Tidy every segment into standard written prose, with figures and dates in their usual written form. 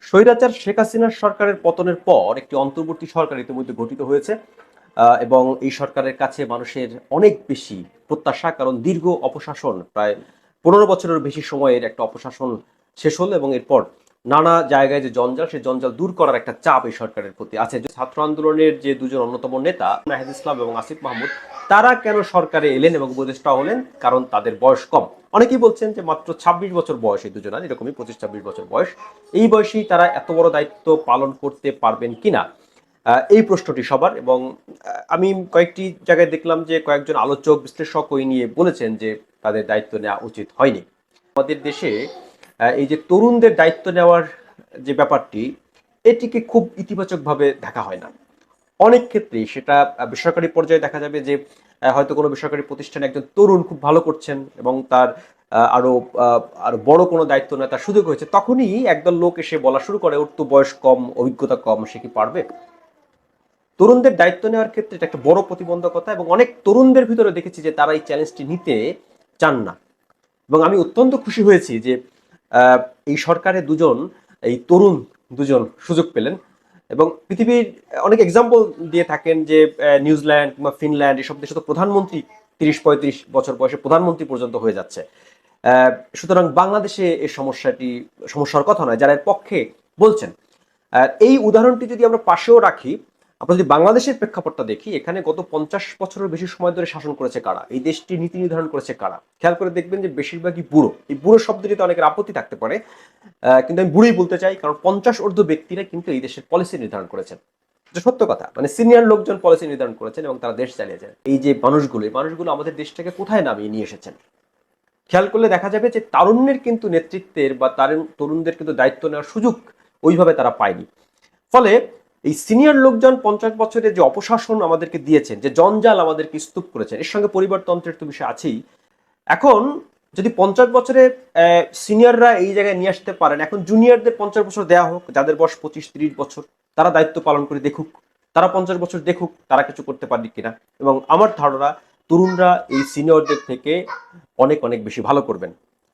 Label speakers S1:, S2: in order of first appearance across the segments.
S1: স্বৈরাচার শেখ হাসিনার সরকারের পতনের পর একটি অন্তর্বর্তী সরকার ইতিমধ্যে গঠিত হয়েছে এবং এই সরকারের কাছে মানুষের অনেক বেশি প্রত্যাশা, কারণ দীর্ঘ অপশাসন, প্রায় 15 বছরের বেশি সময়ের একটা অপশাসন শেষ হলো এবং এরপর নানা জায়গায় যে জঞ্জাল, সেই জঞ্জাল দূর করার একটা চাপ এই সরকারের প্রতি আছে। যে ছাত্র আন্দোলনের যে দুজন অন্যতম নেতা নাহিদ ইসলাম এবং আসিফ মাহমুদ, তারা কেন সরকারে এলেন এবং উপদেষ্টা হলেন? কারণ তাদের বয়স কম। অনেকেই বলছেন যে মাত্র 26 বছর বয়স এই দুজনের, এরকমই 25-26 বছর বয়স। এই বয়সেই তারা এত বড় দায়িত্ব পালন করতে পারবেন কিনা, এই প্রশ্নটি সবার। এবং আমি কয়েকটি জায়গায় দেখলাম যে কয়েকজন আলোচক বিশ্লেষক ওই নিয়ে বলেছেন যে তাদের দায়িত্ব নেওয়া উচিত হয়নি। আমাদের দেশে এই যে তরুণদের দায়িত্ব নেওয়ার যে ব্যাপারটি, এটিকে খুব ইতিবাচকভাবে দেখা হয় না। অনেক ক্ষেত্রেই সেটা বেসরকারি পর্যায়ে দেখা যাবে যে হয়তো কোনো বেসরকারি প্রতিষ্ঠানে একজন তরুণ খুব ভালো করছেন এবং তার আরো আরো বড় কোনো দায়িত্ব নেওয়ার তার সুযোগ হয়েছে, তখনই একদল লোক এসে বলা শুরু করে ওর তো বয়স কম, অভিজ্ঞতা কম, সে কি পারবে? তরুণদের দায়িত্ব নেওয়ার ক্ষেত্রে এটা একটা বড় প্রতিবন্ধকতা এবং অনেক তরুণদের ভিতরে দেখেছি যে তারা এই চ্যালেঞ্জটি নিতে চান না। এবং আমি অত্যন্ত খুশি হয়েছি যে এই সরকারে এই তরুণ দুজন সুযোগ পেলেন। এবং পৃথিবীর অনেক এক্সাম্পল দিয়ে থাকেন যে নিউজিল্যান্ড কিংবা ফিনল্যান্ড, এসব দেশে তো প্রধানমন্ত্রী 30-35 বছর বয়সে প্রধানমন্ত্রী পর্যন্ত হয়ে যাচ্ছে। সুতরাং বাংলাদেশে এই সমস্যার কথা নয়, যারা এর পক্ষে বলছেন। এই উদাহরণটি যদি আমরা পাশেও রাখি, আমরা যদি বাংলাদেশের প্রেক্ষাপটটা দেখি, এখানে গত 50 বছরের বেশি সময় ধরে শাসন করেছে কারা? এই দেশটি নীতি নির্ধারণ করেছে কারা? খেয়াল করে দেখবেন যে বেশিরভাগই বুড়ো। এই বুড়ো শব্দটিতে অনেকের আপত্তি থাকতে পারে, কিন্তু আমি বুড়োই বলতে চাই, কারণ 50 ঊর্ধ্ব ব্যক্তিরা কিন্তু এই দেশের পলিসি নির্ধারণ করেছেন। এটা সত্য কথা, মানে সিনিয়র লোকজন পলিসি নির্ধারণ করেছেন এবং তারা দেশ চালিয়েছেন। এই যে মানুষগুলো আমাদের দেশটাকে কোথায় নামিয়ে নিয়ে এসেছেন? খেয়াল করলে দেখা যাবে যে তারুণ্যের কিন্তু নেতৃত্বের বা তরুণদের কিন্তু দায়িত্ব নেওয়ার সুযোগ ওইভাবে তারা পায়নি। ফলে এই সিনিয়র লোকজন 50 বছরের যে অপশাসন আমাদেরকে দিয়েছেন, যে জঞ্জাল আমাদেরকে স্তূপ করেছেন, এর সঙ্গে পরিবারতন্ত্রের তো বিষয় আছেই। এখন যদি 50 বছরে সিনিয়ররা এই জায়গায় নিয়ে আসতে পারেন, এখন জুনিয়রদের 50 বছর দেওয়া হোক, যাদের বয়স 25-30 বছর, তারা দায়িত্ব পালন করে দেখুক, তারা 50 বছর দেখুক তারা কিছু করতে পারবে কিনা। এবং আমার ধারণা তরুণরা এই সিনিয়রদের থেকে অনেক অনেক বেশি ভালো করবেন।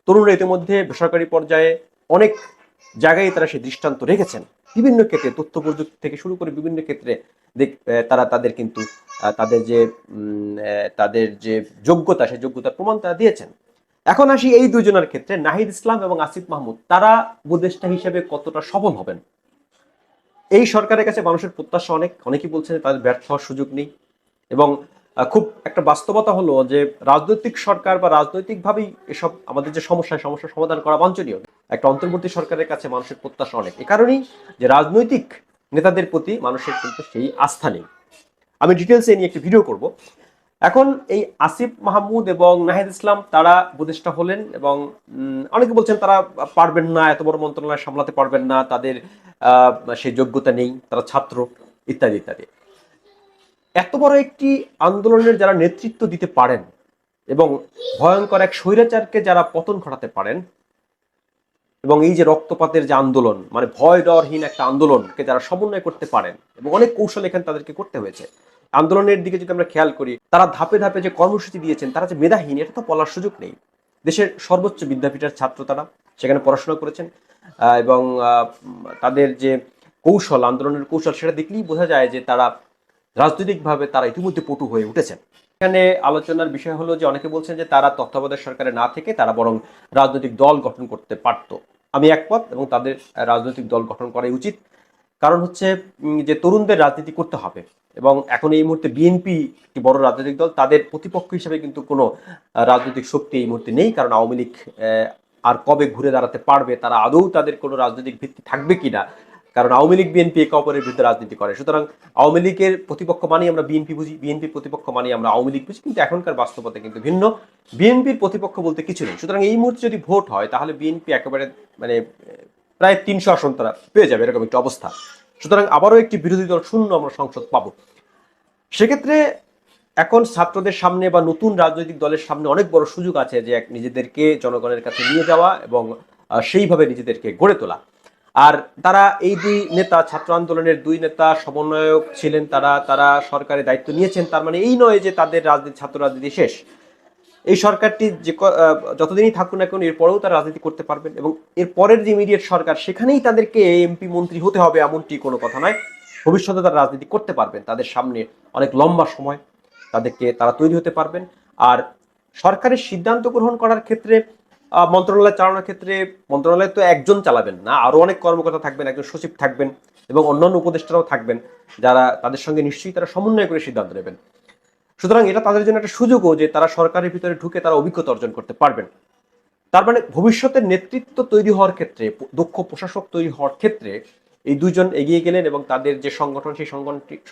S1: তরুণরা ইতিমধ্যে বেসরকারি পর্যায়ে অনেক জায়গায় তারা সেই দৃষ্টান্ত রেখেছেন। বিভিন্ন ক্ষেত্রে, তথ্য প্রযুক্তি থেকে শুরু করে বিভিন্ন ক্ষেত্রে তারা তাদের কিন্তু তাদের যে যোগ্যতা, সেই যোগ্যতার প্রমাণ তারা দিয়েছেন। এখন আসি এই দুজনের ক্ষেত্রে, নাহিদ ইসলাম এবং আসিফ মাহমুদ, তারা উপদেষ্টা হিসেবে কতটা সফল হবেন? এই সরকারের কাছে মানুষের প্রত্যাশা অনেকেই বলছেন তাদের ব্যর্থ হওয়ার সুযোগ নেই। এবং খুব একটা বাস্তবতা হলো যে রাজনৈতিক সরকার বা রাজনৈতিকভাবেই এসব আমাদের যে সমস্যার সমাধান করা বাঞ্ছনীয়। একটা অন্তর্বর্তী সরকারের কাছে মানুষের প্রত্যাশা অনেক, এ কারণেই যে রাজনৈতিক নেতাদের প্রতি মানুষের কিন্তু সেই আস্থা নেই। আমি ডিটেলসে নিয়ে একটি ভিডিও করব। এখন এই আসিফ মাহমুদ এবং নাহিদ ইসলাম তারা উপদেষ্টা হলেন এবং অনেকে বলছেন তারা পারবেন না, এত বড় মন্ত্রণালয় সামলাতে পারবেন না, তাদের সেই যোগ্যতা নেই, তারা ছাত্র, ইত্যাদি ইত্যাদি। এত বড় একটি আন্দোলনের যারা নেতৃত্ব দিতে পারেন এবং ভয়ঙ্কর এক স্বৈরাচারকে যারা পতন ঘটাতে পারেন, এবং এই যে রক্তপাতের যে আন্দোলন, মানে ভয় ডরহীন একটা আন্দোলনকে যারা সমন্বয় করতে পারেন, এবং অনেক কৌশল এখানে তাদেরকে করতে হয়েছে। আন্দোলনের দিকে যদি আমরা খেয়াল করি, তারা ধাপে ধাপে যে কর্মসূচি দিয়েছেন, তারা যে মেধাহীন এটা তো বলার সুযোগ নেই। দেশের সর্বোচ্চ বিদ্যাপীঠের ছাত্র তারা, সেখানে পড়াশোনা করেছেন এবং তাদের যে কৌশল, আন্দোলনের কৌশল, সেটা দেখলেই বোঝা যায় যে তারা রাজনৈতিকভাবে তারা ইতিমধ্যে পটু হয়ে উঠেছেন। এখানে আলোচনার বিষয় হলো যে অনেকে বলছেন যে তারা তত্ত্বাবধায়ক সরকারে না থেকে তারা বরং রাজনৈতিক দল গঠন করতে পারত। আমি একমত, এবং তাদের রাজনৈতিক দল গঠন করাই উচিত। কারণ হচ্ছে যে তরুণদের রাজনীতি করতে হবে, এবং এখন এই মুহূর্তে বিএনপি একটি বড় রাজনৈতিক দল, তাদের প্রতিপক্ষ হিসেবে কিন্তু কোনো রাজনৈতিক শক্তি এই মুহূর্তে নেই। কারণ আওয়ামী লীগ আর কবে ঘুরে দাঁড়াতে পারবে, তারা আদৌ তাদের কোনো রাজনৈতিক ভিত্তি থাকবে কিনা, কারণ আওয়ামী লীগ বিএনপি একে অপরের বিরুদ্ধে রাজনীতি করে। সুতরাং আওয়ামী লীগের প্রতিপক্ষ মানেই আমরা বিএনপি বুঝি, বিএনপির প্রতিপক্ষ মানেই আমরা আওয়ামী লীগ বুঝি, কিন্তু এখনকার বাস্তবতা কিন্তু ভিন্ন। বিএনপির প্রতিপক্ষ বলতে কিছু নেই। সুতরাং এই মুহূর্তে যদি ভোট হয় তাহলে বিএনপি একেবারে মানে প্রায় 300 আসন তারা পেয়ে যাবে, এরকম একটা অবস্থা। সুতরাং আবারও একটি বিরোধী দল শূন্য আমরা সংসদ পাবো। সেক্ষেত্রে এখন ছাত্রদের সামনে বা নতুন রাজনৈতিক দলের সামনে অনেক বড় সুযোগ আছে যে নিজেদেরকে জনগণের কাছে নিয়ে যাওয়া এবং সেইভাবে নিজেদেরকে গড়ে তোলা। আর তারা এই দুই নেতা, ছাত্র আন্দোলনের দুই নেতা সমন্বয়ক ছিলেন, তারা সরকারের দায়িত্ব নিয়েছেন, তার মানে এই নয় যে তাদের ছাত্র রাজনীতি শেষ। এই সরকারটি যতদিনই থাকুক না কেন এরপরেও তারা রাজনীতি করতে পারবেন, এবং এর পরের যে ইমিডিয়েট সরকার সেখানেই তাদেরকে এমপি মন্ত্রী হতে হবে এমনটি কোনো কথা নয়। ভবিষ্যতে তারা রাজনীতি করতে পারবেন, তাদের সামনে অনেক লম্বা সময়, তারা তৈরি হতে পারবেন। আর সরকারের সিদ্ধান্ত গ্রহণ করার ক্ষেত্রে, মন্ত্রণালয় চালানোর ক্ষেত্রে, মন্ত্রণালয় তো একজন চালাবেন না, আরো অনেক কর্মকর্তা থাকবেন, একজন সচিব থাকবেন এবং অন্যান্য উপদেষ্টারাও থাকবেন, যারা তাদের সঙ্গে নিশ্চয়ই তারা সমন্বয় করে সিদ্ধান্ত নেবেন। সুতরাং এটা তাদের জন্য একটা সুযোগও যে তারা সরকারের ভিতরে ঢুকে তারা অভিজ্ঞতা অর্জন করতে পারবেন। তার মানে ভবিষ্যতের নেতৃত্ব তৈরি হওয়ার ক্ষেত্রে, দক্ষ প্রশাসক তৈরি হওয়ার ক্ষেত্রে এই দুজন এগিয়ে গেলেন, এবং তাদের যে সংগঠন, সেই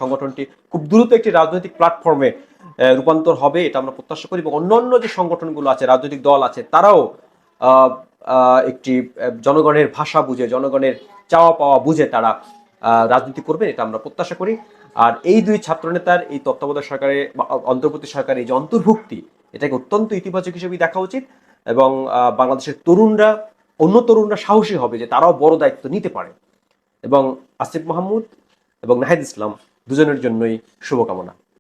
S1: সংগঠনটি খুব দ্রুত একটি রাজনৈতিক প্ল্যাটফর্মে রূপান্তর হবে, এটা আমরা প্রত্যাশা করি। এবং অন্যান্য যে সংগঠনগুলো আছে, রাজনৈতিক দল আছে, তারাও একটি জনগণের ভাষা বুঝে, জনগণের চাওয়া পাওয়া বুঝে তারা রাজনীতি করবেন, এটা আমরা প্রত্যাশা করি। আর এই দুই ছাত্রনেতার এই তত্ত্বাবধায়ক সরকারের, অন্তর্বর্তী সরকারের এই যে অন্তর্ভুক্তি, এটাকে অত্যন্ত ইতিবাচক হিসেবেই দেখা উচিত। এবং বাংলাদেশের অন্য তরুণরা সাহসী হবে যে তারাও বড় দায়িত্ব নিতে পারে। এবং আসিফ মাহমুদ এবং নাহিদ ইসলাম দুজনের জন্যই শুভকামনা।